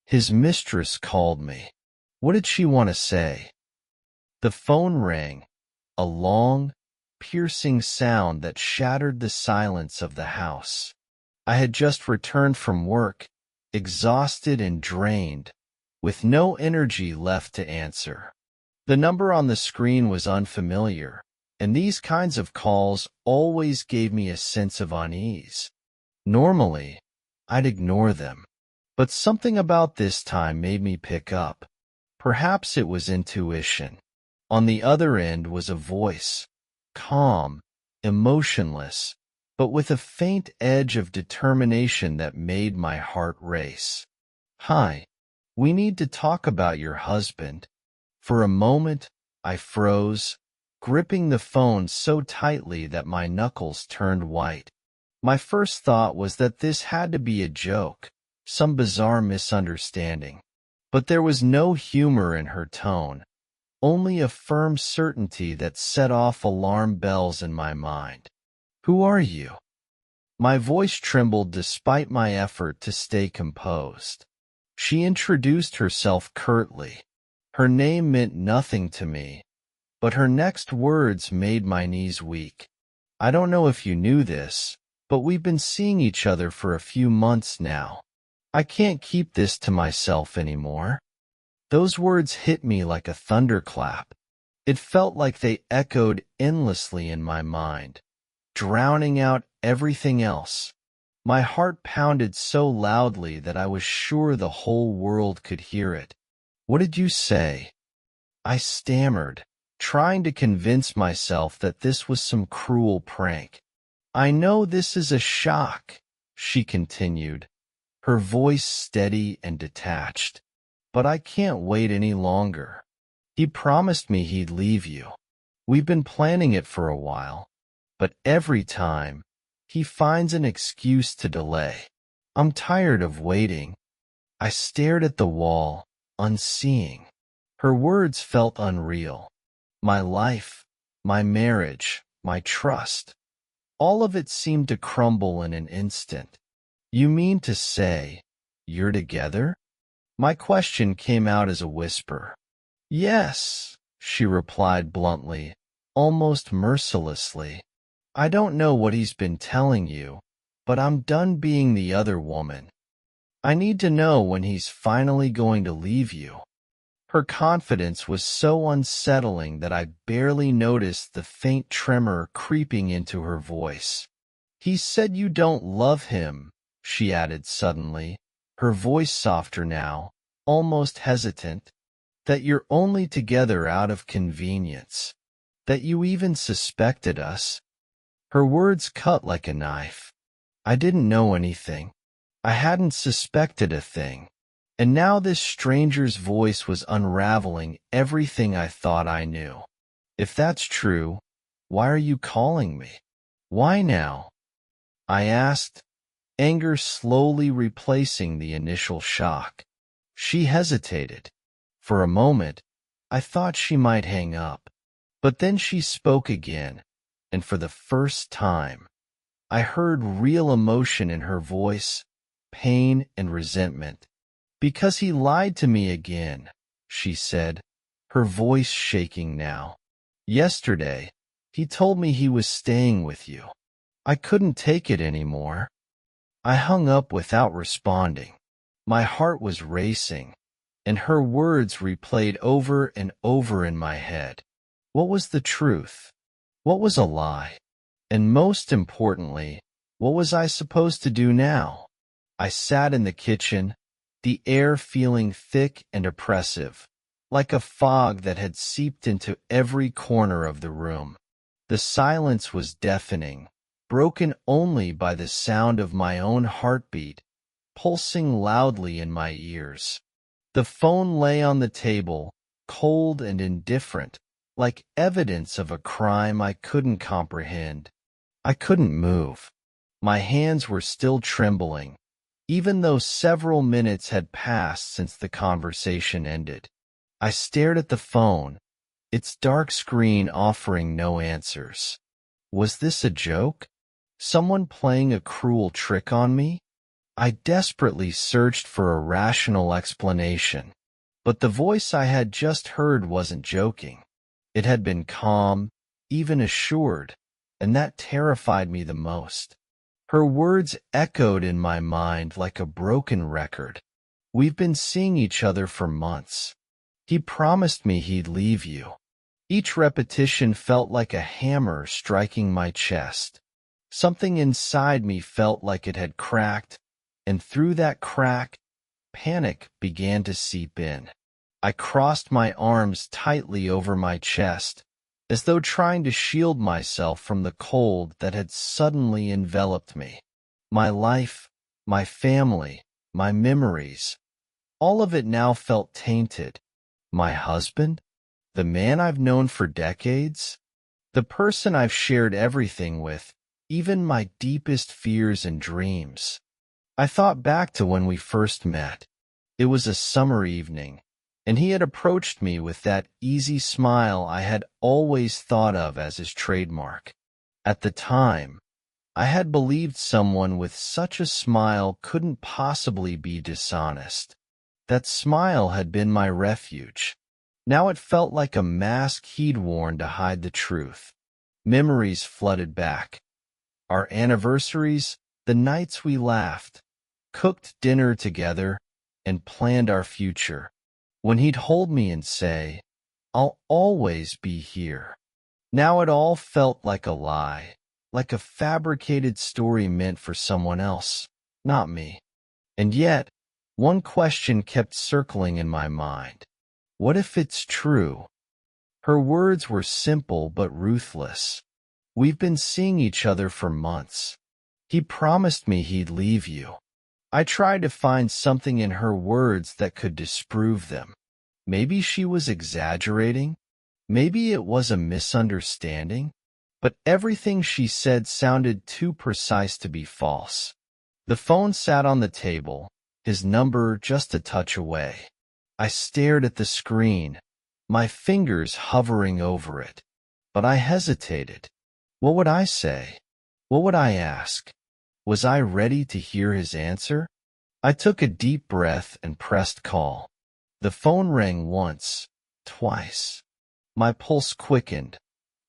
His mistress called me. What did she want to say? The phone rang, a long, piercing sound that shattered the silence of the house. I had just returned from work, exhausted and drained, with no energy left to answer. The number on the screen was unfamiliar, and these kinds of calls always gave me a sense of unease. Normally, I'd ignore them, but something about this time made me pick up. Perhaps it was intuition. On the other end was a voice, calm, emotionless, but with a faint edge of determination that made my heart race. "Hi, we need to talk about your husband." For a moment, I froze, gripping the phone so tightly that my knuckles turned white. My first thought was that this had to be a joke, some bizarre misunderstanding. But there was no humor in her tone, only a firm certainty that set off alarm bells in my mind. "Who are you?" My voice trembled despite my effort to stay composed. She introduced herself curtly. Her name meant nothing to me, but her next words made my knees weak. "I don't know if you knew this, but we've been seeing each other for a few months now. I can't keep this to myself anymore." Those words hit me like a thunderclap. It felt like they echoed endlessly in my mind, drowning out everything else. My heart pounded so loudly that I was sure the whole world could hear it. "What did you say?" I stammered, trying to convince myself that this was some cruel prank. "I know this is a shock," she continued, her voice steady and detached. "But I can't wait any longer. He promised me he'd leave you. We've been planning it for a while, but every time, he finds an excuse to delay. I'm tired of waiting." I stared at the wall, unseeing. Her words felt unreal. My life, my marriage, my trust, all of it seemed to crumble in an instant. "You mean to say, you're together?" My question came out as a whisper. "Yes," she replied bluntly, almost mercilessly. "I don't know what he's been telling you, but I'm done being the other woman. I need to know when he's finally going to leave you." Her confidence was so unsettling that I barely noticed the faint tremor creeping into her voice. "He said you don't love him," she added suddenly, her voice softer now, almost hesitant, "that you're only together out of convenience, that you even suspected us." Her words cut like a knife. I didn't know anything. I hadn't suspected a thing. And now this stranger's voice was unraveling everything I thought I knew. "If that's true, why are you calling me? Why now?" I asked, anger slowly replacing the initial shock. She hesitated. For a moment, I thought she might hang up. But then she spoke again, and for the first time, I heard real emotion in her voice, pain and resentment. "Because he lied to me again," she said, her voice shaking now. "Yesterday, he told me he was staying with you. I couldn't take it anymore." I hung up without responding. My heart was racing, and her words replayed over and over in my head. What was the truth? What was a lie? And most importantly, what was I supposed to do now? I sat in the kitchen, the air feeling thick and oppressive, like a fog that had seeped into every corner of the room. The silence was deafening, broken only by the sound of my own heartbeat, pulsing loudly in my ears. The phone lay on the table, cold and indifferent, like evidence of a crime I couldn't comprehend. I couldn't move. My hands were still trembling, even though several minutes had passed since the conversation ended. I stared at the phone, its dark screen offering no answers. Was this a joke? Someone playing a cruel trick on me? I desperately searched for a rational explanation, but the voice I had just heard wasn't joking. It had been calm, even assured, and that terrified me the most. Her words echoed in my mind like a broken record. We've been seeing each other for months. He promised me he'd leave you. Each repetition felt like a hammer striking my chest. Something inside me felt like it had cracked, and through that crack, panic began to seep in. I crossed my arms tightly over my chest, as though trying to shield myself from the cold that had suddenly enveloped me. My life, my family, my memories, all of it now felt tainted. My husband? The man I've known for decades? The person I've shared everything with, even my deepest fears and dreams. I thought back to when we first met. It was a summer evening, and he had approached me with that easy smile I had always thought of as his trademark. At the time, I had believed someone with such a smile couldn't possibly be dishonest. That smile had been my refuge. Now it felt like a mask he'd worn to hide the truth. Memories flooded back. Our anniversaries, the nights we laughed, cooked dinner together, and planned our future. When he'd hold me and say, "I'll always be here." Now it all felt like a lie, like a fabricated story meant for someone else, not me. And yet, one question kept circling in my mind. What if it's true? Her words were simple but ruthless. We've been seeing each other for months. He promised me he'd leave you. I tried to find something in her words that could disprove them. Maybe she was exaggerating. Maybe it was a misunderstanding. But everything she said sounded too precise to be false. The phone sat on the table, his number just a touch away. I stared at the screen, my fingers hovering over it. But I hesitated. What would I say? What would I ask? Was I ready to hear his answer? I took a deep breath and pressed call. The phone rang once, twice. My pulse quickened,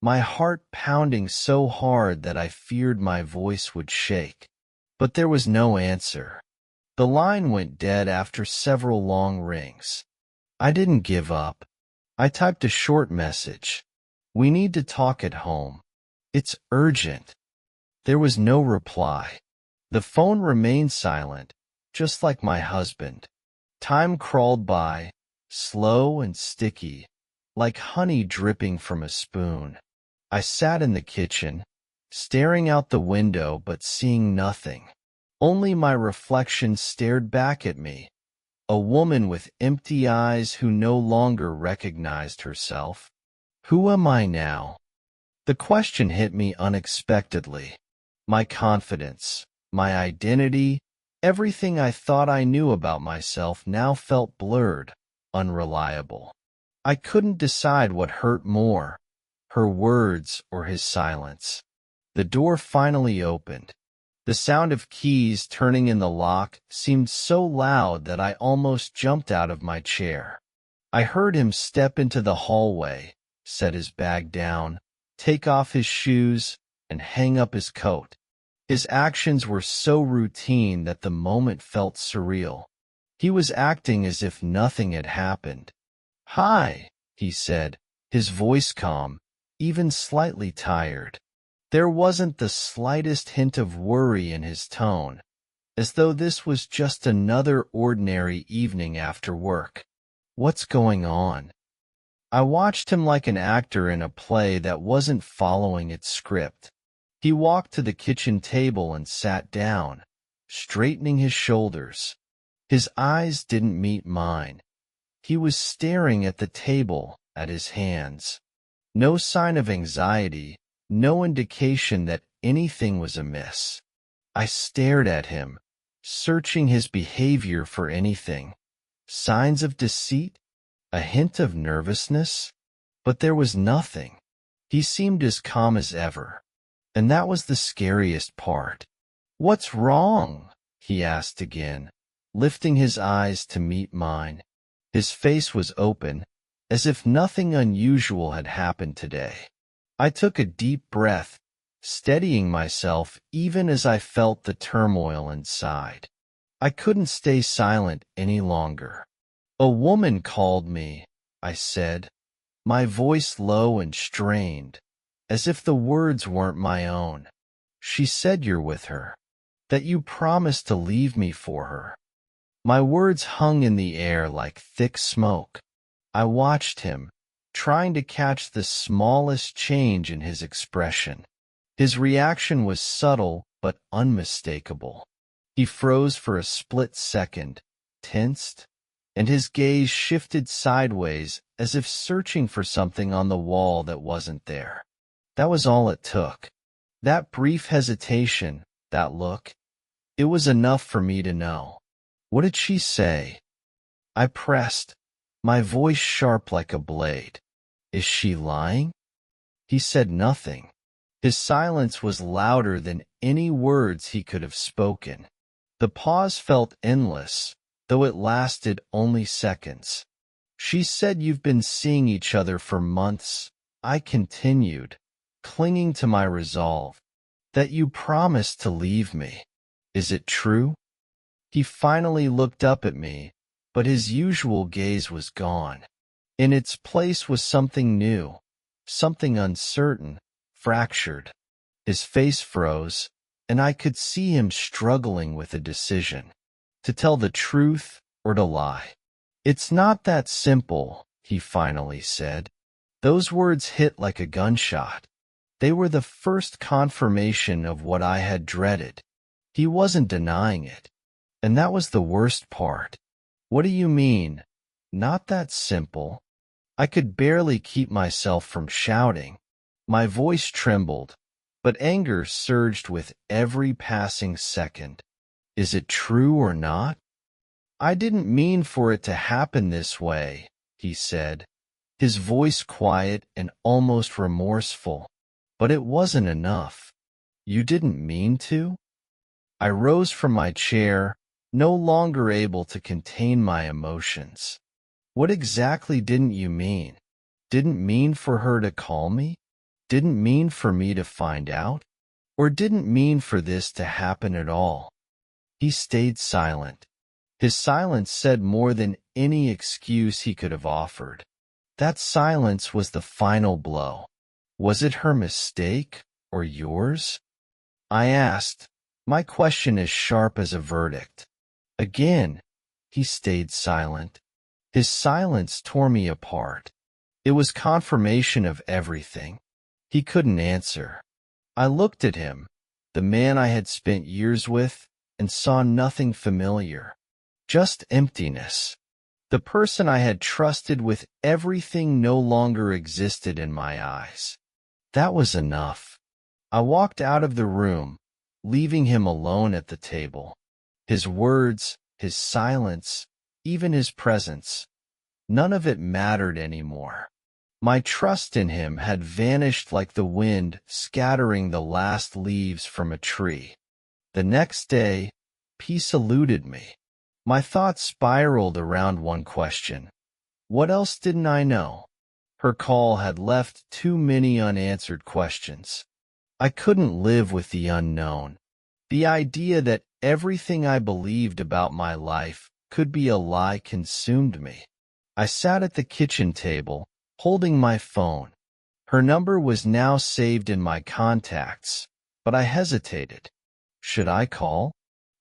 my heart pounding so hard that I feared my voice would shake. But there was no answer. The line went dead after several long rings. I didn't give up. I typed a short message. "We need to talk at home. It's urgent." There was no reply. The phone remained silent, just like my husband. Time crawled by, slow and sticky, like honey dripping from a spoon. I sat in the kitchen, staring out the window but seeing nothing. Only my reflection stared back at me, a woman with empty eyes who no longer recognized herself. Who am I now? The question hit me unexpectedly. My confidence, my identity, everything I thought I knew about myself now felt blurred, unreliable. I couldn't decide what hurt more, her words or his silence. The door finally opened. The sound of keys turning in the lock seemed so loud that I almost jumped out of my chair. I heard him step into the hallway, set his bag down, take off his shoes, and hang up his coat. His actions were so routine that the moment felt surreal. He was acting as if nothing had happened. "Hi," he said, his voice calm, even slightly tired. There wasn't the slightest hint of worry in his tone, as though this was just another ordinary evening after work. What's going on? I watched him like an actor in a play that wasn't following its script. He walked to the kitchen table and sat down, straightening his shoulders. His eyes didn't meet mine. He was staring at the table, at his hands. No sign of anxiety, no indication that anything was amiss. I stared at him, searching his behavior for anything. Signs of deceit? A hint of nervousness? But there was nothing. He seemed as calm as ever. And that was the scariest part. "What's wrong?" he asked again, lifting his eyes to meet mine. His face was open, as if nothing unusual had happened today. I took a deep breath, steadying myself even as I felt the turmoil inside. I couldn't stay silent any longer. "A woman called me," I said, my voice low and strained, as if the words weren't my own. "She said you're with her, that you promised to leave me for her." My words hung in the air like thick smoke. I watched him, trying to catch the smallest change in his expression. His reaction was subtle but unmistakable. He froze for a split second, tensed, and his gaze shifted sideways as if searching for something on the wall that wasn't there. That was all it took. That brief hesitation, that look, it was enough for me to know. "What did she say?" I pressed, my voice sharp like a blade. "Is she lying?" He said nothing. His silence was louder than any words he could have spoken. The pause felt endless, though it lasted only seconds. "She said you've been seeing each other for months," I continued, clinging to my resolve. "That you promised to leave me. Is it true?" He finally looked up at me, but his usual gaze was gone. In its place was something new, something uncertain, fractured. His face froze, and I could see him struggling with a decision. To tell the truth or to lie. "It's not that simple," he finally said. Those words hit like a gunshot. They were the first confirmation of what I had dreaded. He wasn't denying it. And that was the worst part. "What do you mean? Not that simple?" I could barely keep myself from shouting. My voice trembled, but anger surged with every passing second. "Is it true or not?" "I didn't mean for it to happen this way," he said, his voice quiet and almost remorseful. "But it wasn't enough." "You didn't mean to?" I rose from my chair, no longer able to contain my emotions. "What exactly didn't you mean? Didn't mean for her to call me? Didn't mean for me to find out? Or didn't mean for this to happen at all?" He stayed silent. His silence said more than any excuse he could have offered. That silence was the final blow. Was it her mistake or yours? I asked, my question as sharp as a verdict. Again, he stayed silent. His silence tore me apart. It was confirmation of everything. He couldn't answer. I looked at him, the man I had spent years with, and saw nothing familiar. Just emptiness. The person I had trusted with everything no longer existed in my eyes. That was enough. I walked out of the room, leaving him alone at the table. His words, his silence, even his presence, none of it mattered anymore. My trust in him had vanished like the wind scattering the last leaves from a tree. The next day, peace eluded me. My thoughts spiraled around one question. What else didn't I know? Her call had left too many unanswered questions. I couldn't live with the unknown. The idea that everything I believed about my life could be a lie consumed me. I sat at the kitchen table, holding my phone. Her number was now saved in my contacts, but I hesitated. Should I call?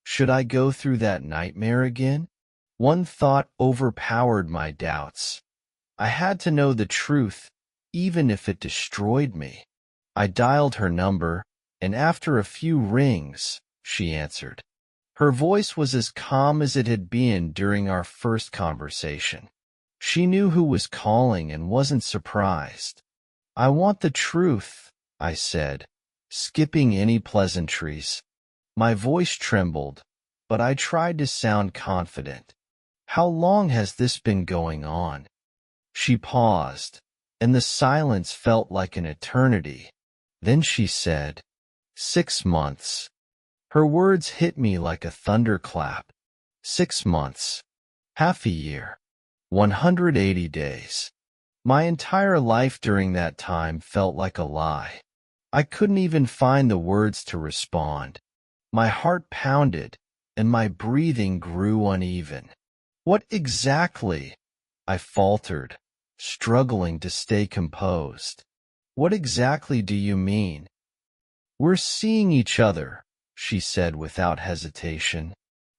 Should I go through that nightmare again? One thought overpowered my doubts. I had to know the truth, even if it destroyed me. I dialed her number, and after a few rings, she answered. Her voice was as calm as it had been during our first conversation. She knew who was calling and wasn't surprised. "I want the truth," I said, skipping any pleasantries. My voice trembled, but I tried to sound confident. "How long has this been going on?" She paused, and the silence felt like an eternity. Then she said, 6 months. Her words hit me like a thunderclap. 6 months. Half a year. 180 days. My entire life during that time felt like a lie. I couldn't even find the words to respond. My heart pounded, and my breathing grew uneven. What exactly? I faltered, struggling to stay composed. What exactly do you mean? We're seeing each other, she said without hesitation.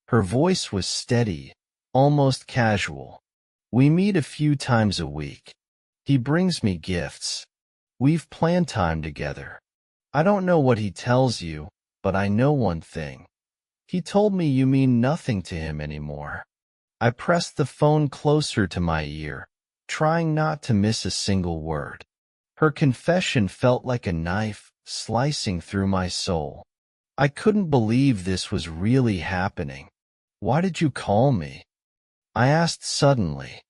Her voice was steady, almost casual. We meet a few times a week. He brings me gifts. We've planned time together. I don't know what he tells you, but I know one thing. He told me you mean nothing to him anymore. I pressed the phone closer to my ear, trying not to miss a single word. Her confession felt like a knife slicing through my soul. I couldn't believe this was really happening. Why did you call me? I asked suddenly.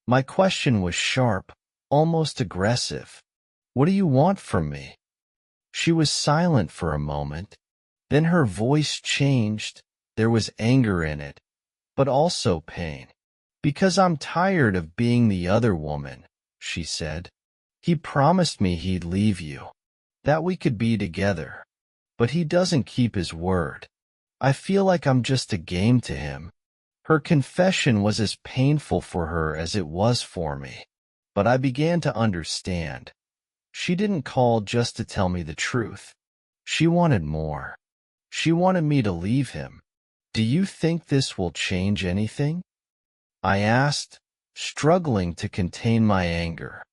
My question was sharp, almost aggressive. What do you want from me? She was silent for a moment. Then her voice changed. There was anger in it, but also pain. Because I'm tired of being the other woman, she said. He promised me he'd leave you, that we could be together. But he doesn't keep his word. I feel like I'm just a game to him. Her confession was as painful for her as it was for me. But I began to understand. She didn't call just to tell me the truth. She wanted more. She wanted me to leave him. Do you think this will change anything? I asked, struggling to contain my anger.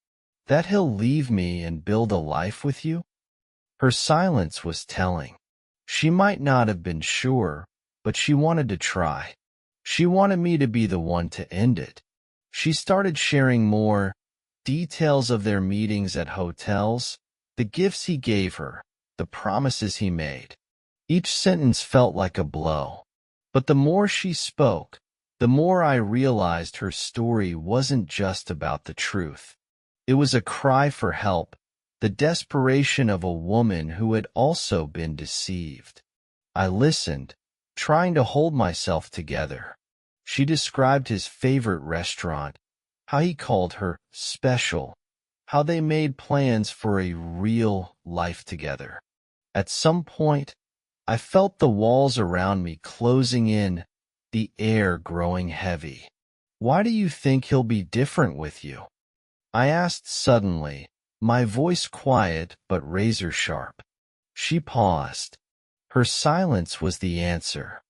That he'll leave me and build a life with you? Her silence was telling. She might not have been sure, but she wanted to try. She wanted me to be the one to end it. She started sharing more details of their meetings at hotels, the gifts he gave her, the promises he made. Each sentence felt like a blow. But the more she spoke, the more I realized her story wasn't just about the truth. It was a cry for help, the desperation of a woman who had also been deceived. I listened, trying to hold myself together. She described his favorite restaurant, how he called her special, how they made plans for a real life together. At some point, I felt the walls around me closing in, the air growing heavy. Why do you think he'll be different with you? I asked suddenly, my voice quiet but razor-sharp. She paused. Her silence was the answer.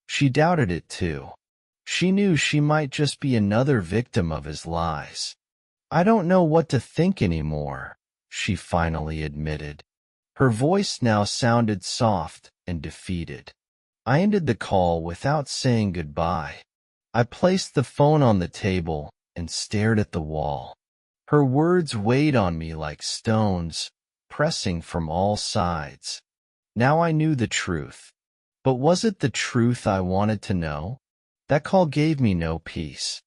She doubted it too. She knew she might just be another victim of his lies. I don't know what to think anymore, she finally admitted. Her voice now sounded soft and defeated. I ended the call without saying goodbye. I placed the phone on the table and stared at the wall. Her words weighed on me like stones, pressing from all sides. Now I knew the truth. But was it the truth I wanted to know? That call gave me no peace.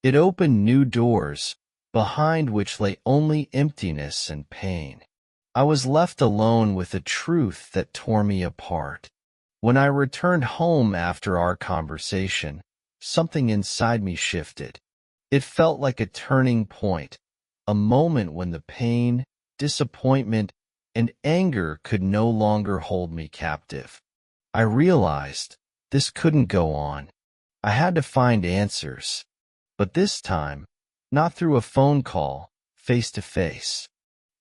It opened new doors, behind which lay only emptiness and pain. I was left alone with a truth that tore me apart. When I returned home after our conversation, something inside me shifted. It felt like a turning point, a moment when the pain, disappointment, and anger could no longer hold me captive. I realized this couldn't go on. I had to find answers. But this time, not through a phone call, face to face.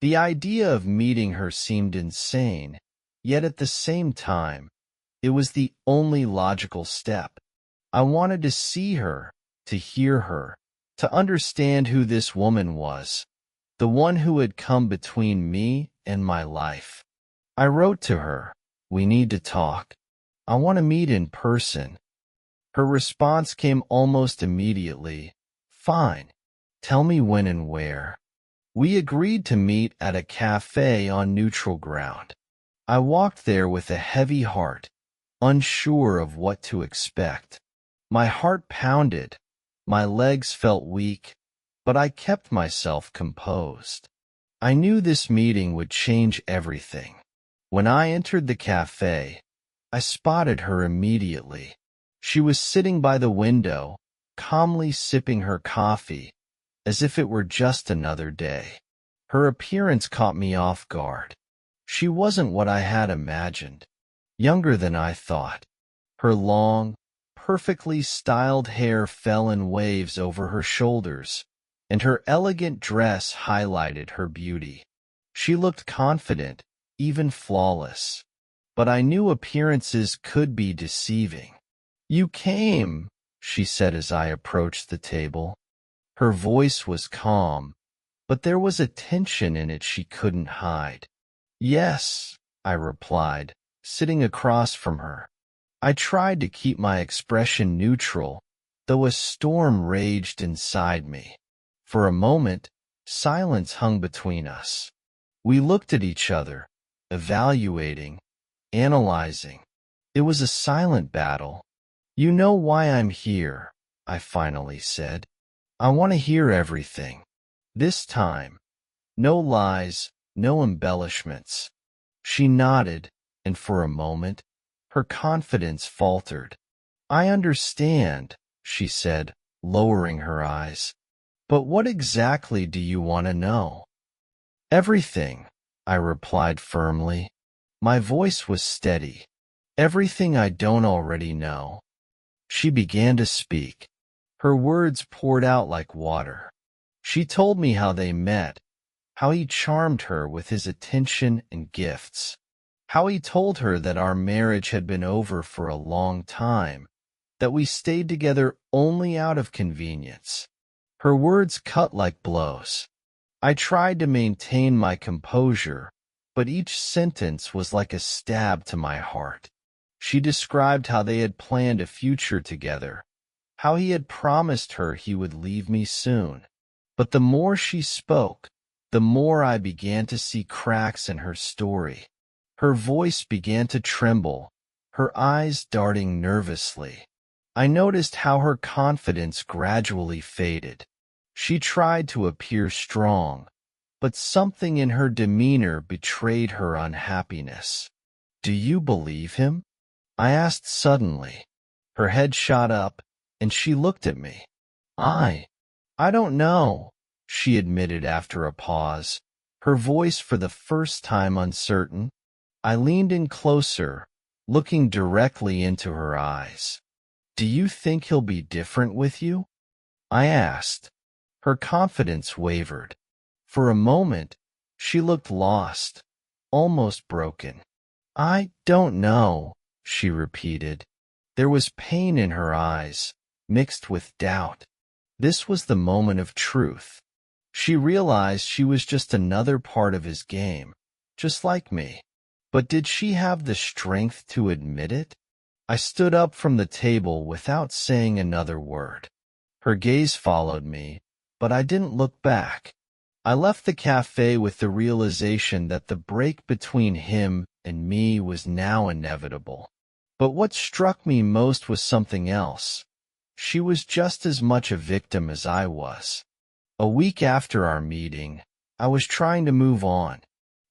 The idea of meeting her seemed insane, yet at the same time, it was the only logical step. I wanted to see her, to hear her, to understand who this woman was, the one who had come between me and my life. I wrote to her, "We need to talk. I want to meet in person." Her response came almost immediately, "Fine. Tell me when and where." We agreed to meet at a cafe on neutral ground. I walked there with a heavy heart, unsure of what to expect. My heart pounded, my legs felt weak, but I kept myself composed. I knew this meeting would change everything. When I entered the cafe, I spotted her immediately. She was sitting by the window, calmly sipping her coffee, as if it were just another day. Her appearance caught me off guard. She wasn't what I had imagined. Younger than I thought. Her long, perfectly styled hair fell in waves over her shoulders, and her elegant dress highlighted her beauty. She looked confident, even flawless. But I knew appearances could be deceiving. "You came," she said as I approached the table. Her voice was calm, but there was a tension in it she couldn't hide. "Yes," I replied, sitting across from her. I tried to keep my expression neutral, though a storm raged inside me. For a moment, silence hung between us. We looked at each other, evaluating, analyzing. It was a silent battle. "You know why I'm here," I finally said. "I want to hear everything. This time, no lies, no embellishments." She nodded, and for a moment, her confidence faltered. "I understand," she said, lowering her eyes. "But what exactly do you want to know?" "Everything," I replied firmly. My voice was steady. "Everything I don't already know." She began to speak. Her words poured out like water. She told me how they met, how he charmed her with his attention and gifts, how he told her that our marriage had been over for a long time, that we stayed together only out of convenience. Her words cut like blows. I tried to maintain my composure, but each sentence was like a stab to my heart. She described how they had planned a future together, how he had promised her he would leave me soon. But the more she spoke, the more I began to see cracks in her story. Her voice began to tremble, her eyes darting nervously. I noticed how her confidence gradually faded. She tried to appear strong, but something in her demeanor betrayed her unhappiness. "Do you believe him?" I asked suddenly. Her head shot up, and she looked at me. I don't know," she admitted after a pause, her voice for the first time uncertain. I leaned in closer, looking directly into her eyes. "Do you think he'll be different with you?" I asked. Her confidence wavered. For a moment, she looked lost, almost broken. "I don't know," she repeated. There was pain in her eyes, mixed with doubt. This was the moment of truth. She realized she was just another part of his game, just like me. But did she have the strength to admit it? I stood up from the table without saying another word. Her gaze followed me, but I didn't look back. I left the cafe with the realization that the break between him and me was now inevitable. But what struck me most was something else. She was just as much a victim as I was. A week after our meeting, I was trying to move on.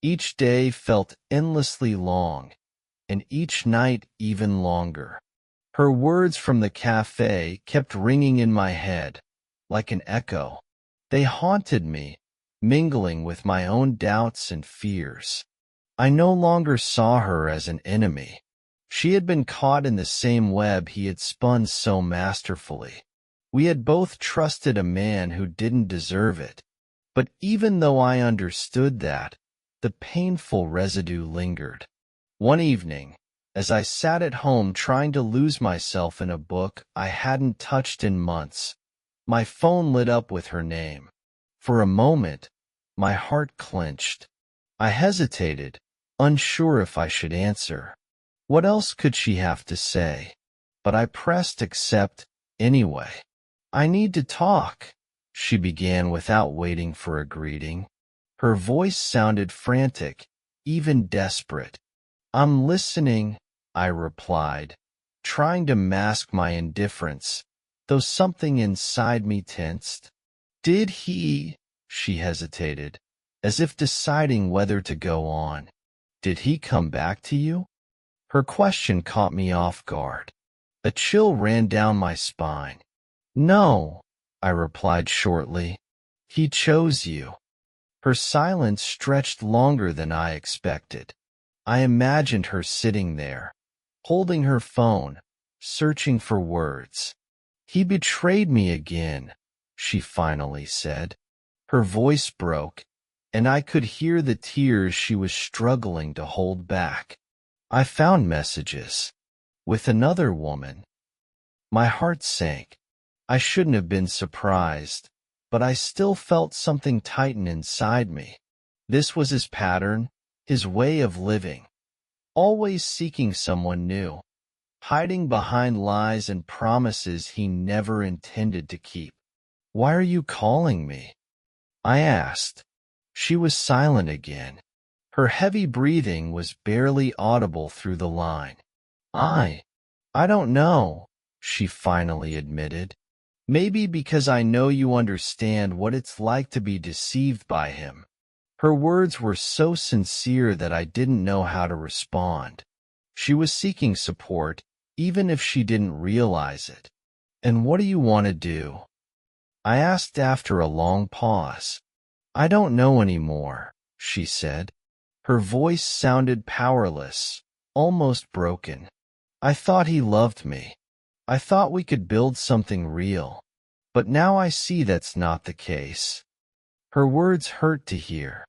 Each day felt endlessly long, and each night even longer. Her words from the cafe kept ringing in my head, like an echo. They haunted me, mingling with my own doubts and fears. I no longer saw her as an enemy. She had been caught in the same web he had spun so masterfully. We had both trusted a man who didn't deserve it. But even though I understood that, the painful residue lingered. One evening, as I sat at home trying to lose myself in a book I hadn't touched in months, my phone lit up with her name. For a moment, my heart clenched. I hesitated, unsure if I should answer. What else could she have to say? But I pressed accept anyway. "I need to talk," she began without waiting for a greeting. Her voice sounded frantic, even desperate. "I'm listening," I replied, trying to mask my indifference, though something inside me tensed. "Did he?" She hesitated, as if deciding whether to go on. "Did he come back to you?" Her question caught me off guard. A chill ran down my spine. No, I replied shortly. He chose you. Her silence stretched longer than I expected. I imagined her sitting there, holding her phone, searching for words. He betrayed me again, she finally said. Her voice broke, and I could hear the tears she was struggling to hold back. I found messages. With another woman. My heart sank. I shouldn't have been surprised, but I still felt something tighten inside me. This was his pattern, his way of living. Always seeking someone new, hiding behind lies and promises he never intended to keep. Why are you calling me? I asked. She was silent again. Her heavy breathing was barely audible through the line. I don't know, she finally admitted. Maybe because I know you understand what it's like to be deceived by him. Her words were so sincere that I didn't know how to respond. She was seeking support, even if she didn't realize it. And what do you want to do? I asked after a long pause. I don't know anymore, she said. Her voice sounded powerless, almost broken. I thought he loved me. I thought we could build something real. But now I see that's not the case. Her words hurt to hear.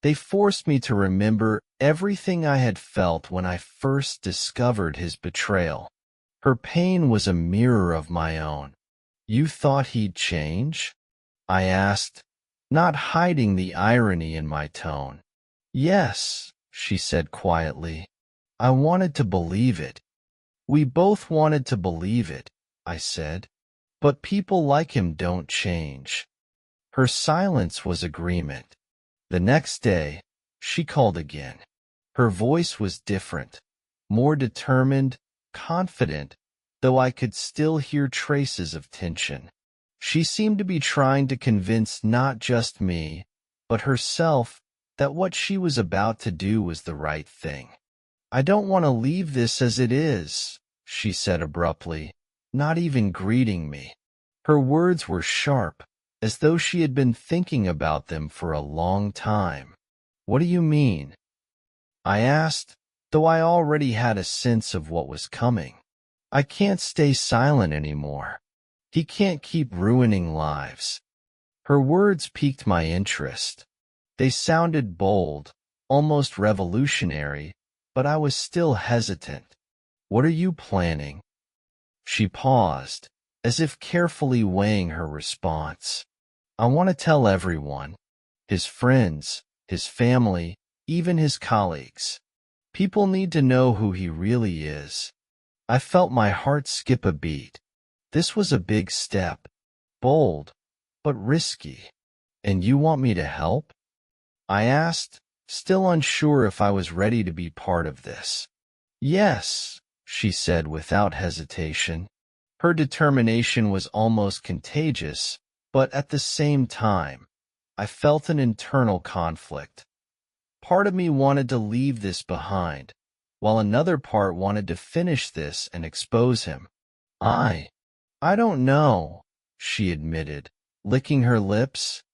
They forced me to remember everything I had felt when I first discovered his betrayal. Her pain was a mirror of my own. You thought he'd change? I asked, not hiding the irony in my tone. Yes, she said quietly. I wanted to believe it. We both wanted to believe it, I said. But people like him don't change. Her silence was agreement. The next day, she called again. Her voice was different, more determined, confident, though I could still hear traces of tension. She seemed to be trying to convince not just me, but herself that what she was about to do was the right thing. I don't want to leave this as it is, she said abruptly, not even greeting me. Her words were sharp, as though she had been thinking about them for a long time. What do you mean? I asked, though I already had a sense of what was coming. I can't stay silent anymore. He can't keep ruining lives. Her words piqued my interest. They sounded bold, almost revolutionary, but I was still hesitant. What are you planning? She paused, as if carefully weighing her response. I want to tell everyone, his friends, his family, even his colleagues. People need to know who he really is. I felt my heart skip a beat. This was a big step, bold, but risky. And you want me to help? I asked, still unsure if I was ready to be part of this. Yes, she said without hesitation. Her determination was almost contagious, but at the same time, I felt an internal conflict. Part of me wanted to leave this behind, while another part wanted to finish this and expose him. I don't know, she admitted, licking her lips.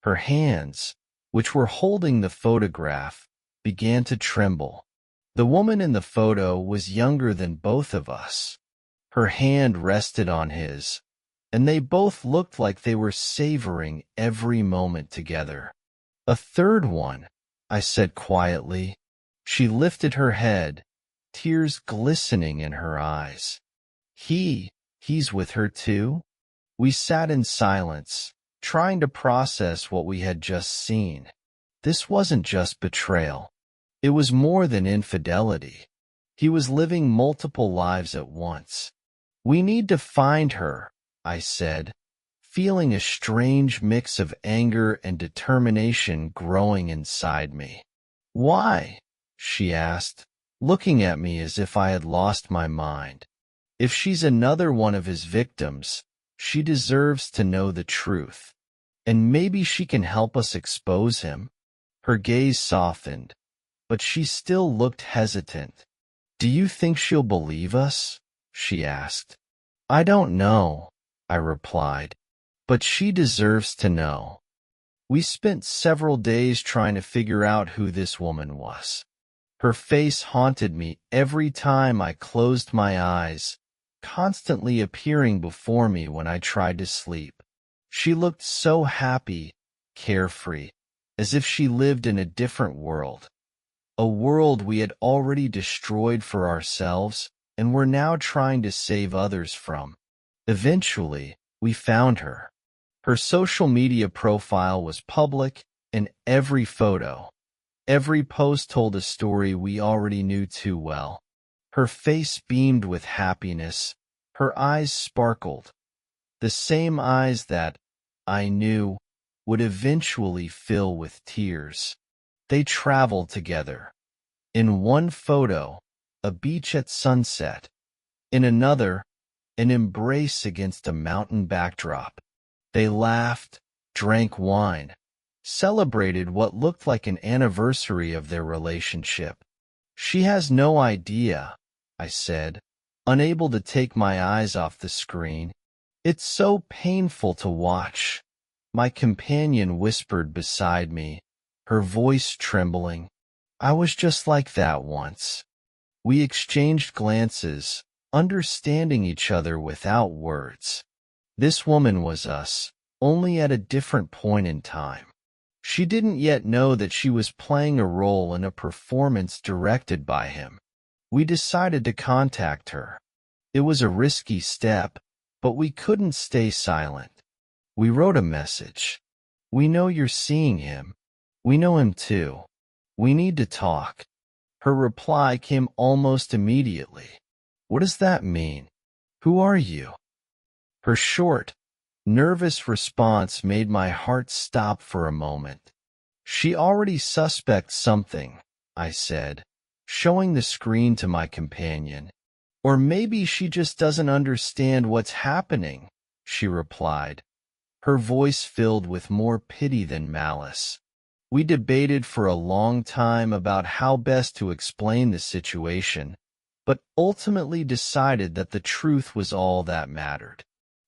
Her hands, which were holding the photograph, began to tremble. The woman in the photo was younger than both of us. Her hand rested on his, and they both looked like they were savoring every moment together. A third one, I said quietly. She lifted her head, tears glistening in her eyes. He's with her too? We sat in silence, trying to process what we had just seen. This wasn't just betrayal. It was more than infidelity. He was living multiple lives at once. We need to find her, I said, feeling a strange mix of anger and determination growing inside me. Why? She asked, looking at me as if I had lost my mind. If she's another one of his victims, she deserves to know the truth. And maybe she can help us expose him. Her gaze softened, but she still looked hesitant. "Do you think she'll believe us?" she asked. "I don't know," I replied, "but she deserves to know." We spent several days trying to figure out who this woman was. Her face haunted me every time I closed my eyes, constantly appearing before me when I tried to sleep. She looked so happy, carefree, as if she lived in a different world, a world we had already destroyed for ourselves and were now trying to save others from. Eventually, we found her. Her social media profile was public, and every photo, every post told a story we already knew too well. Her face beamed with happiness, her eyes sparkled, the same eyes that, I knew, would eventually fill with tears. They traveled together. In one photo, a beach at sunset. In another, an embrace against a mountain backdrop. They laughed, drank wine, celebrated what looked like an anniversary of their relationship. "She has no idea," I said, unable to take my eyes off the screen. "It's so painful to watch," my companion whispered beside me, her voice trembling. "I was just like that once." We exchanged glances, understanding each other without words. This woman was us, only at a different point in time. She didn't yet know that she was playing a role in a performance directed by him. We decided to contact her. It was a risky step, but we couldn't stay silent. We wrote a message. "We know you're seeing him. We know him too. We need to talk." Her reply came almost immediately. "What does that mean? Who are you?" Her short, nervous response made my heart stop for a moment. "She already suspects something," I said, showing the screen to my companion. "Or maybe she just doesn't understand what's happening," she replied, her voice filled with more pity than malice. We debated for a long time about how best to explain the situation, but ultimately decided that the truth was all that mattered.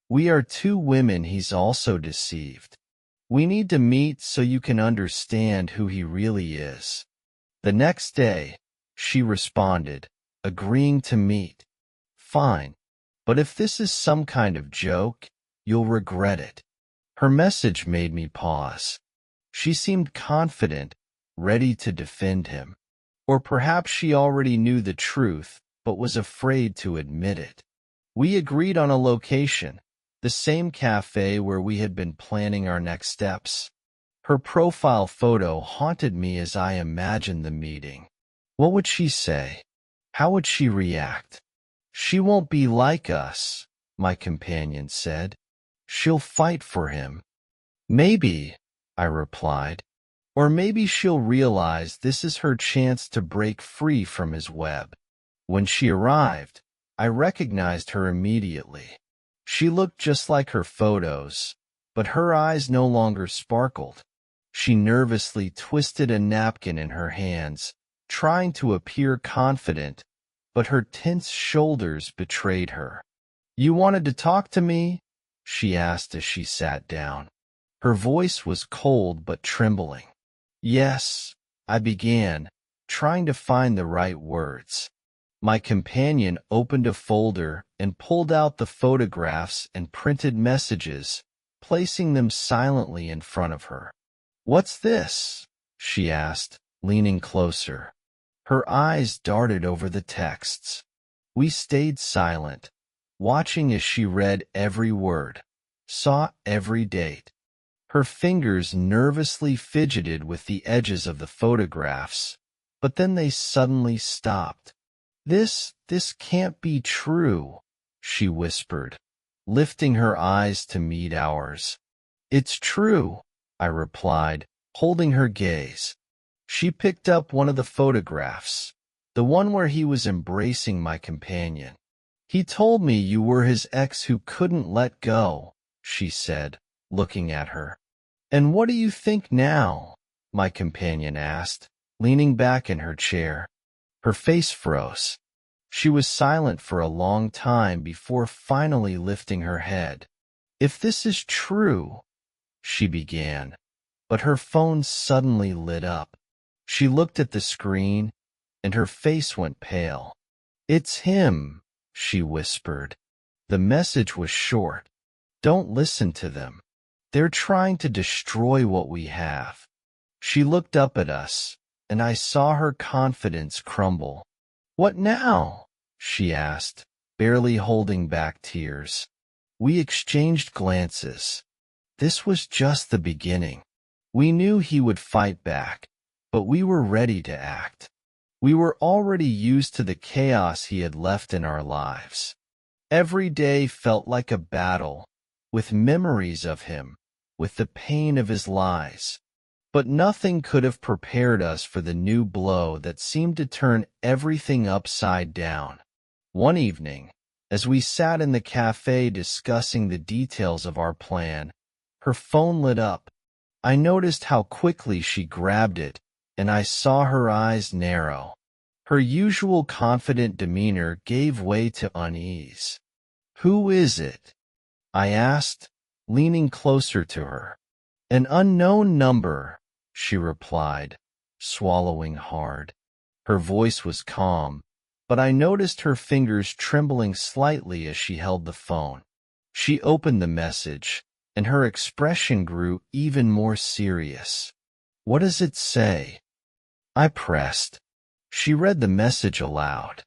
"We are two women he's also deceived. We need to meet so you can understand who he really is." The next day, she responded, agreeing to meet. "Fine, but if this is some kind of joke, you'll regret it." Her message made me pause. She seemed confident, ready to defend him. Or perhaps she already knew the truth, but was afraid to admit it. We agreed on a location, the same cafe where we had been planning our next steps. Her profile photo haunted me as I imagined the meeting. What would she say? How would she react? "She won't be like us," my companion said. "She'll fight for him." "Maybe," I replied. "Or maybe she'll realize this is her chance to break free from his web." When she arrived, I recognized her immediately. She looked just like her photos, but her eyes no longer sparkled. She nervously twisted a napkin in her hands, trying to appear confident, but her tense shoulders betrayed her. "You wanted to talk to me?" she asked as she sat down. Her voice was cold but trembling. "Yes," I began, trying to find the right words. My companion opened a folder and pulled out the photographs and printed messages, placing them silently in front of her. "What's this?" she asked, leaning closer. Her eyes darted over the texts. We stayed silent, watching as she read every word, saw every date. Her fingers nervously fidgeted with the edges of the photographs, but then they suddenly stopped. This can't be true," she whispered, lifting her eyes to meet ours. "It's true," I replied, holding her gaze. She picked up one of the photographs, the one where he was embracing my companion. "He told me you were his ex who couldn't let go," she said, looking at her. "And what do you think now?" my companion asked, leaning back in her chair. Her face froze. She was silent for a long time before finally lifting her head. "If this is true," she began, but her phone suddenly lit up. She looked at the screen, and her face went pale. "It's him," she whispered. The message was short. "Don't listen to them. They're trying to destroy what we have." She looked up at us, and I saw her confidence crumble. "What now?" she asked, barely holding back tears. We exchanged glances. This was just the beginning. We knew he would fight back, but we were ready to act. We were already used to the chaos he had left in our lives. Every day felt like a battle, with memories of him, with the pain of his lies. But nothing could have prepared us for the new blow that seemed to turn everything upside down. One evening, as we sat in the cafe discussing the details of our plan, her phone lit up. I noticed how quickly she grabbed it, and I saw her eyes narrow. Her usual confident demeanor gave way to unease. "Who is it?" I asked, leaning closer to her. "An unknown number," she replied, swallowing hard. Her voice was calm, but I noticed her fingers trembling slightly as she held the phone. She opened the message, and her expression grew even more serious. "What does it say?" I pressed. She read the message aloud.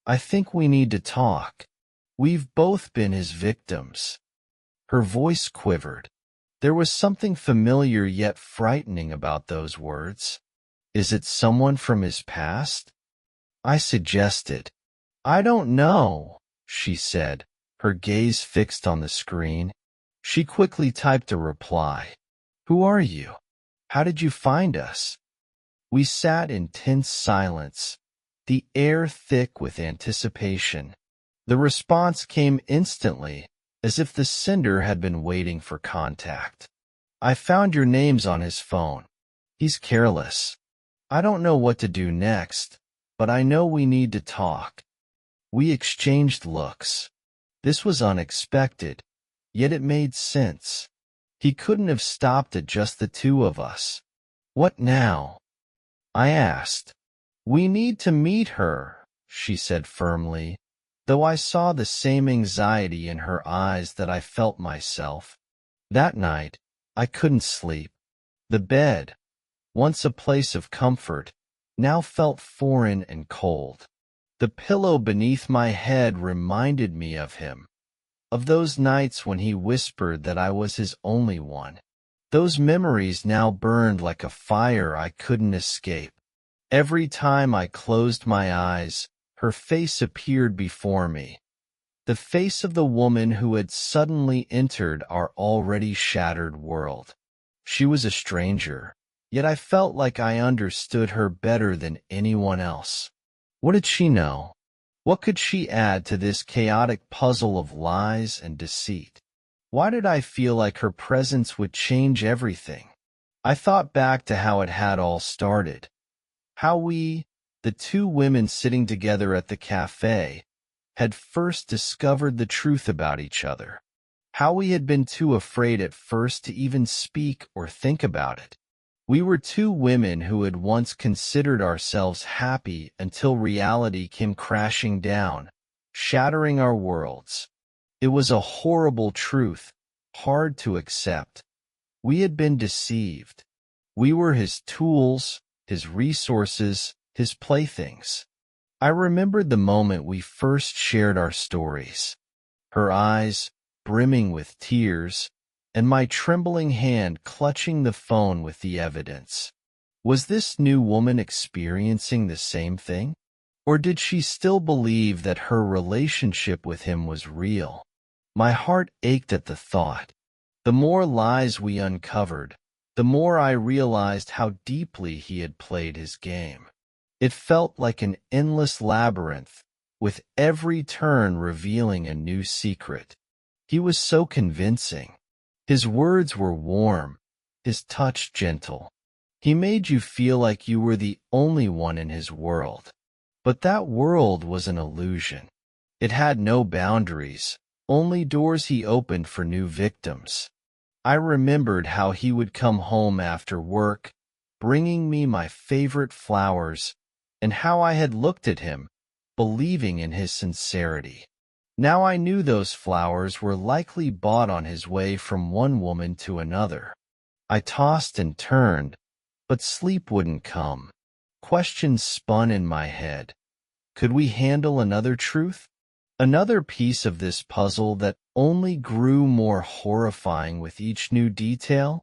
"I think we need to talk. We've both been his victims." Her voice quivered. There was something familiar yet frightening about those words. "Is it someone from his past?" I suggested. "I don't know," she said, her gaze fixed on the screen. She quickly typed a reply. "Who are you? How did you find us?" We sat in tense silence, the air thick with anticipation. The response came instantly, as if the sender had been waiting for contact. "I found your names on his phone. He's careless. I don't know what to do next, but I know we need to talk." We exchanged looks. This was unexpected, yet it made sense. He couldn't have stopped at just the two of us. "What now?" I asked. "We need to meet her," she said firmly, though I saw the same anxiety in her eyes that I felt myself. That night, I couldn't sleep. The bed, once a place of comfort, now felt foreign and cold. The pillow beneath my head reminded me of him, of those nights when he whispered that I was his only one. Those memories now burned like a fire I couldn't escape. Every time I closed my eyes, her face appeared before me, the face of the woman who had suddenly entered our already shattered world. She was a stranger, yet I felt like I understood her better than anyone else. What did she know? What could she add to this chaotic puzzle of lies and deceit? Why did I feel like her presence would change everything? I thought back to how it had all started. How we, the two women sitting together at the cafe, had first discovered the truth about each other. How we had been too afraid at first to even speak or think about it. We were two women who had once considered ourselves happy until reality came crashing down, shattering our worlds. It was a horrible truth, hard to accept. We had been deceived. We were his tools, his resources, his playthings. I remembered the moment we first shared our stories. Her eyes, brimming with tears, and my trembling hand clutching the phone with the evidence. Was this new woman experiencing the same thing? Or did she still believe that her relationship with him was real? My heart ached at the thought. The more lies we uncovered, the more I realized how deeply he had played his game. It felt like an endless labyrinth, with every turn revealing a new secret. He was so convincing. His words were warm, his touch gentle. He made you feel like you were the only one in his world. But that world was an illusion. It had no boundaries, only doors he opened for new victims. I remembered how he would come home after work, bringing me my favorite flowers, and how I had looked at him, believing in his sincerity. Now I knew those flowers were likely bought on his way from one woman to another. I tossed and turned, but sleep wouldn't come. Questions spun in my head. Could we handle another truth? Another piece of this puzzle that only grew more horrifying with each new detail?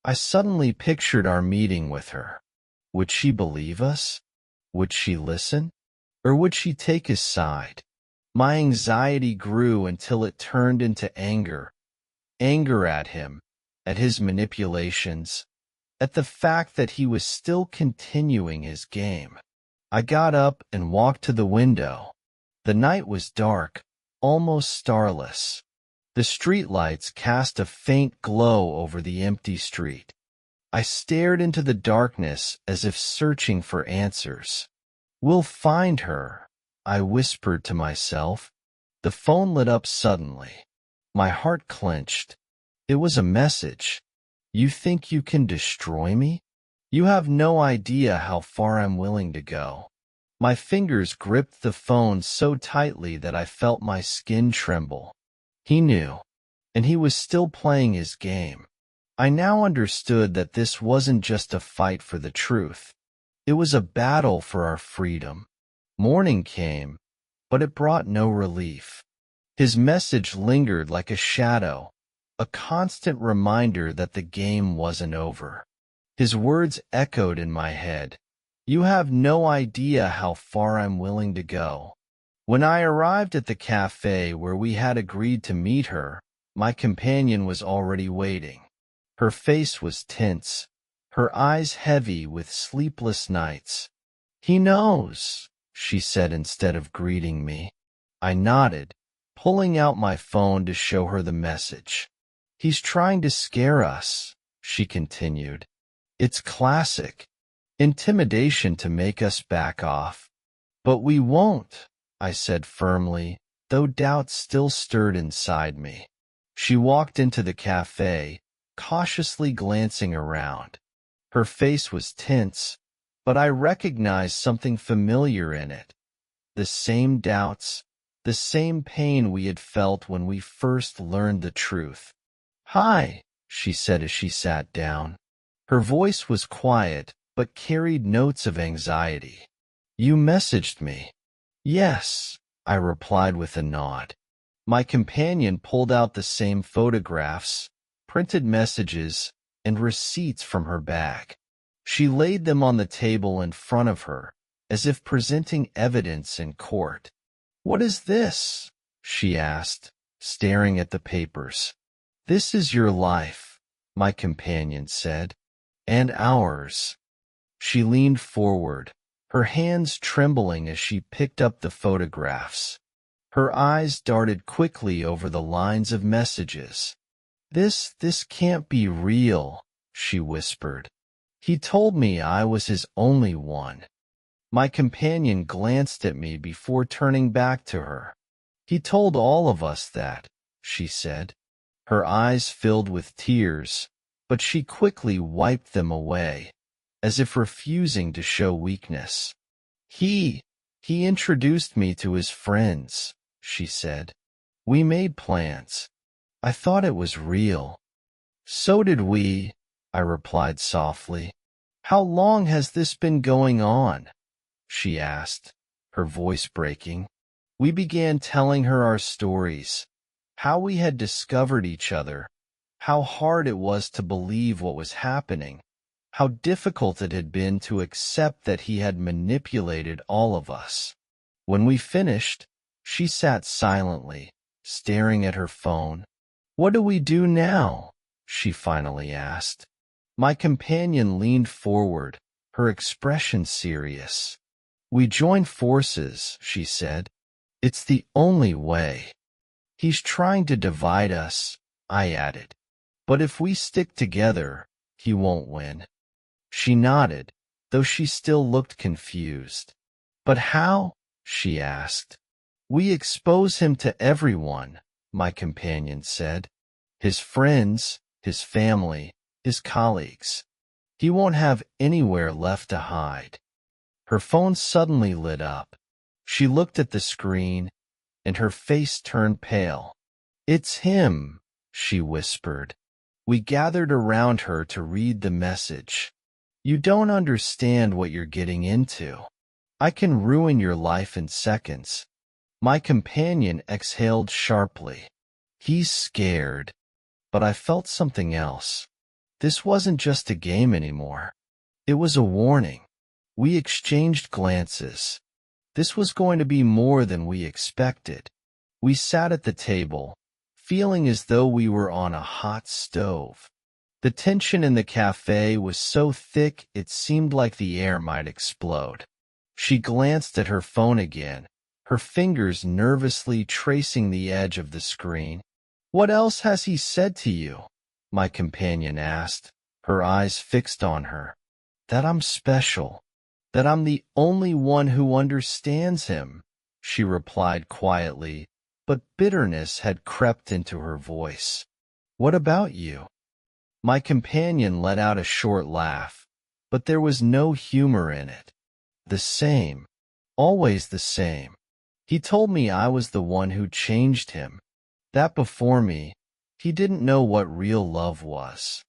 I suddenly pictured our meeting with her. Would she believe us? Would she listen? Or would she take his side? My anxiety grew until it turned into anger. Anger at him, at his manipulations, at the fact that he was still continuing his game. I got up and walked to the window. The night was dark, almost starless. The streetlights cast a faint glow over the empty street. I stared into the darkness as if searching for answers. "We'll find her," I whispered to myself. The phone lit up suddenly. My heart clenched. It was a message. "You think you can destroy me? You have no idea how far I'm willing to go." My fingers gripped the phone so tightly that I felt my skin tremble. He knew, and he was still playing his game. I now understood that this wasn't just a fight for the truth. It was a battle for our freedom. Morning came, but it brought no relief. His message lingered like a shadow, a constant reminder that the game wasn't over. His words echoed in my head. "You have no idea how far I'm willing to go." When I arrived at the cafe where we had agreed to meet her, my companion was already waiting. Her face was tense, her eyes heavy with sleepless nights. "He knows," she said instead of greeting me. I nodded, pulling out my phone to show her the message. "He's trying to scare us," she continued. "It's classic. Intimidation to make us back off." "But we won't," I said firmly, though doubt still stirred inside me. She walked into the cafe, cautiously glancing around. Her face was tense, but I recognized something familiar in it. The same doubts, the same pain we had felt when we first learned the truth. "Hi," she said as she sat down. Her voice was quiet, but carried notes of anxiety. "You messaged me." "Yes," I replied with a nod. My companion pulled out the same photographs, printed messages, and receipts from her bag. She laid them on the table in front of her, as if presenting evidence in court. "What is this?" she asked, staring at the papers. "This is your life," my companion said, "and ours." She leaned forward, her hands trembling as she picked up the photographs. Her eyes darted quickly over the lines of messages. This can't be real," she whispered. "He told me I was his only one." My companion glanced at me before turning back to her. "He told all of us that," she said. Her eyes filled with tears, but she quickly wiped them away, as if refusing to show weakness. He introduced me to his friends," she said. "We made plans. I thought it was real." "So did we," I replied softly. "How long has this been going on?" she asked, her voice breaking. We began telling her our stories, how we had discovered each other, how hard it was to believe what was happening, how difficult it had been to accept that he had manipulated all of us. When we finished, she sat silently, staring at her phone. "What do we do now?" she finally asked. My companion leaned forward, her expression serious. "We join forces," she said. "It's the only way." "He's trying to divide us," I added. "But if we stick together, he won't win." She nodded, though she still looked confused. But how? She asked. We expose him to everyone, my companion said. His friends, his family, his colleagues. He won't have anywhere left to hide. Her phone suddenly lit up. She looked at the screen, and her face turned pale. It's him, she whispered. We gathered around her to read the message. You don't understand what you're getting into. I can ruin your life in seconds. My companion exhaled sharply. He's scared. But I felt something else. This wasn't just a game anymore. It was a warning. We exchanged glances. This was going to be more than we expected. We sat at the table, feeling as though we were on a hot stove. The tension in the cafe was so thick it seemed like the air might explode. She glanced at her phone again, her fingers nervously tracing the edge of the screen. What else has he said to you? My companion asked, her eyes fixed on her. That I'm special. That I'm the only one who understands him, she replied quietly, but bitterness had crept into her voice. What about you? My companion let out a short laugh, but there was no humor in it. The same. Always the same. He told me I was the one who changed him. That before me, he didn't know what real love was.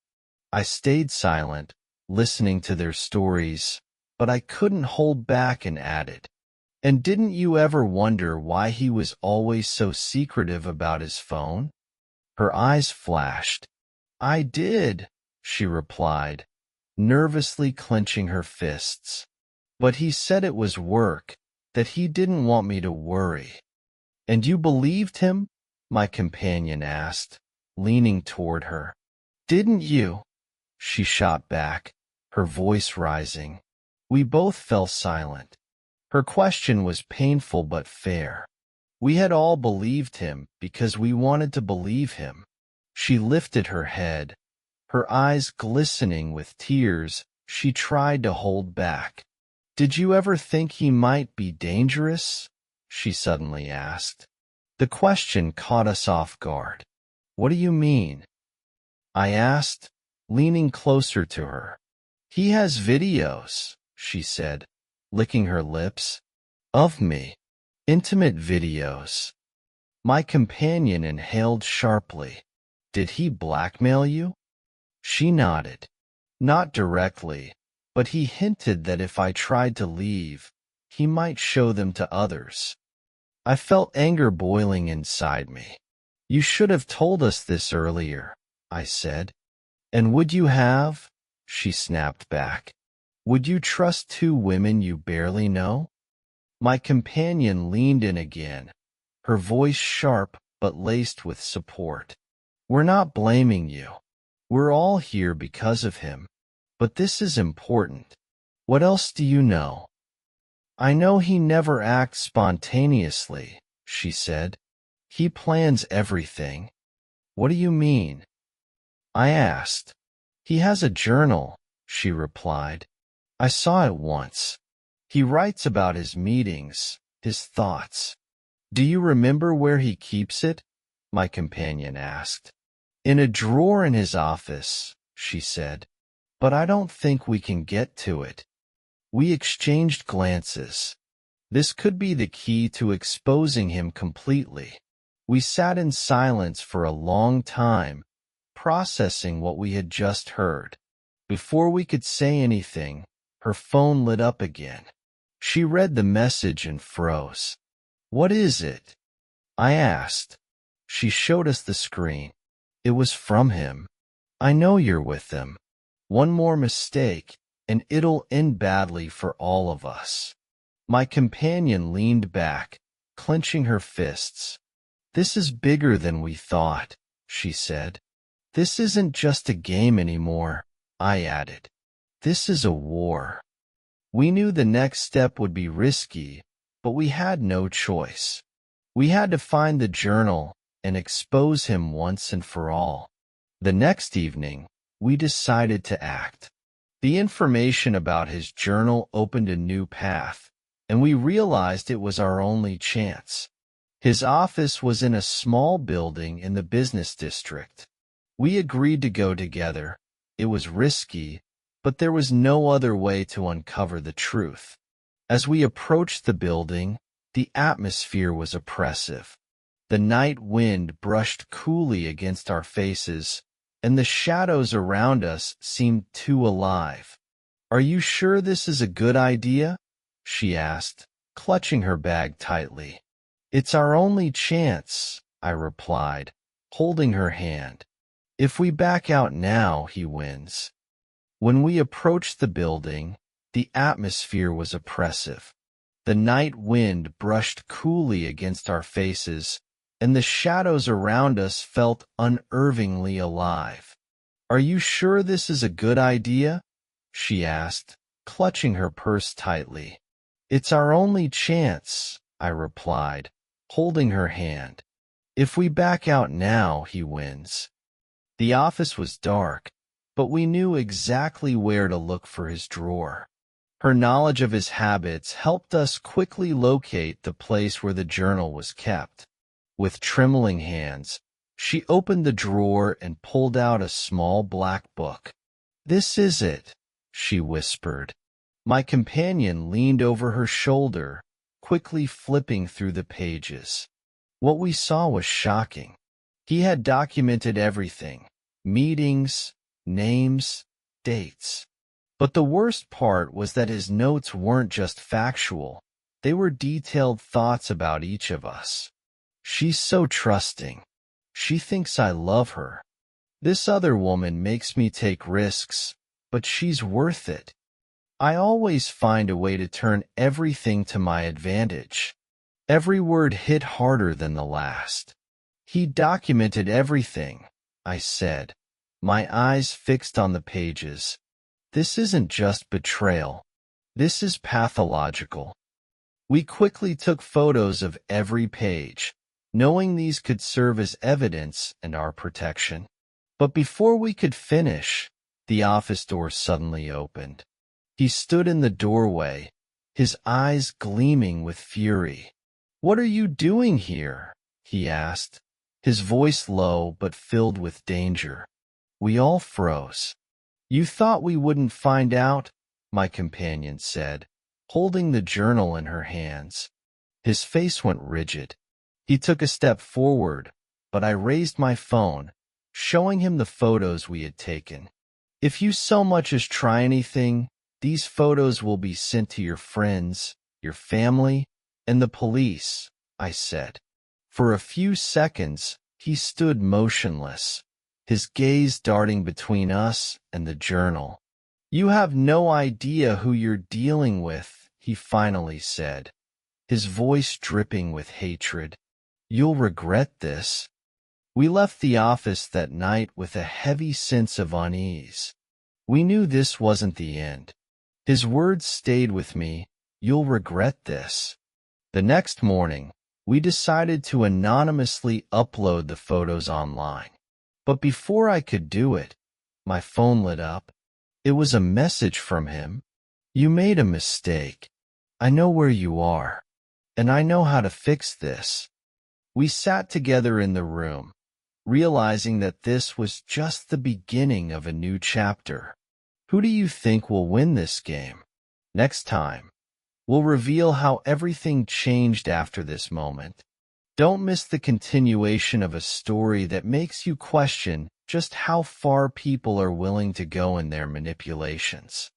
I stayed silent, listening to their stories, but I couldn't hold back and added, and didn't you ever wonder why he was always so secretive about his phone? Her eyes flashed. I did, she replied, nervously clenching her fists. But he said it was work, that he didn't want me to worry. And you believed him? My companion asked, leaning toward her. Didn't you? She shot back, her voice rising. We both fell silent. Her question was painful but fair. We had all believed him because we wanted to believe him. She lifted her head, her eyes glistening with tears she tried to hold back. Did you ever think he might be dangerous? She suddenly asked. The question caught us off guard. What do you mean? I asked, leaning closer to her. He has videos, she said, licking her lips. Of me. Intimate videos. My companion inhaled sharply. Did he blackmail you? She nodded. Not directly, but he hinted that if I tried to leave, he might show them to others. I felt anger boiling inside me. You should have told us this earlier, I said. And would you have? She snapped back. Would you trust two women you barely know? My companion leaned in again, her voice sharp but laced with support. We're not blaming you. We're all here because of him. But this is important. What else do you know? I know he never acts spontaneously, she said. He plans everything. What do you mean? I asked. He has a journal, she replied. I saw it once. He writes about his meetings, his thoughts. Do you remember where he keeps it? My companion asked. In a drawer in his office, she said. But I don't think we can get to it. We exchanged glances. This could be the key to exposing him completely. We sat in silence for a long time, processing what we had just heard. Before we could say anything, her phone lit up again. She read the message and froze. What is it? I asked. She showed us the screen. It was from him. I know you're with them. One more mistake, and it'll end badly for all of us. My companion leaned back, clenching her fists. This is bigger than we thought, she said. This isn't just a game anymore, I added. This is a war. We knew the next step would be risky, but we had no choice. We had to find the journal and expose him once and for all. The next evening, we decided to act. The information about his journal opened a new path, and we realized it was our only chance. His office was in a small building in the business district. We agreed to go together. It was risky, but there was no other way to uncover the truth. As we approached the building, the atmosphere was oppressive. The night wind brushed coolly against our faces, and the shadows around us seemed too alive. "Are you sure this is a good idea?" she asked, clutching her bag tightly. "It's our only chance," I replied, holding her hand. "If we back out now, he wins." When we approached the building, the atmosphere was oppressive. The night wind brushed coolly against our faces, and the shadows around us felt unnervingly alive. "Are you sure this is a good idea?" she asked, clutching her purse tightly. "It's our only chance," I replied, holding her hand. "If we back out now, he wins." The office was dark, but we knew exactly where to look for his drawer. Her knowledge of his habits helped us quickly locate the place where the journal was kept. With trembling hands, she opened the drawer and pulled out a small black book. "This is it," she whispered. My companion leaned over her shoulder, quickly flipping through the pages. What we saw was shocking. He had documented everything: meetings, names, dates. But the worst part was that his notes weren't just factual. They were detailed thoughts about each of us. "She's so trusting. She thinks I love her. This other woman makes me take risks, but she's worth it. I always find a way to turn everything to my advantage." Every word hit harder than the last. "He documented everything," I said, my eyes fixed on the pages. "This isn't just betrayal. This is pathological." We quickly took photos of every page, knowing these could serve as evidence and our protection. But before we could finish, the office door suddenly opened. He stood in the doorway, his eyes gleaming with fury. "What are you doing here?" he asked, his voice low but filled with danger. We all froze. "You thought we wouldn't find out?" my companion said, holding the journal in her hands. His face went rigid. He took a step forward, but I raised my phone, showing him the photos we had taken. "If you so much as try anything, these photos will be sent to your friends, your family, and the police," I said. For a few seconds, he stood motionless, his gaze darting between us and the journal. "You have no idea who you're dealing with," he finally said, his voice dripping with hatred. "You'll regret this." We left the office that night with a heavy sense of unease. We knew this wasn't the end. His words stayed with me. "You'll regret this." The next morning, we decided to anonymously upload the photos online. But before I could do it, my phone lit up. It was a message from him. "You made a mistake. I know where you are, and I know how to fix this." We sat together in the room, realizing that this was just the beginning of a new chapter. Who do you think will win this game? Next time, we'll reveal how everything changed after this moment. Don't miss the continuation of a story that makes you question just how far people are willing to go in their manipulations.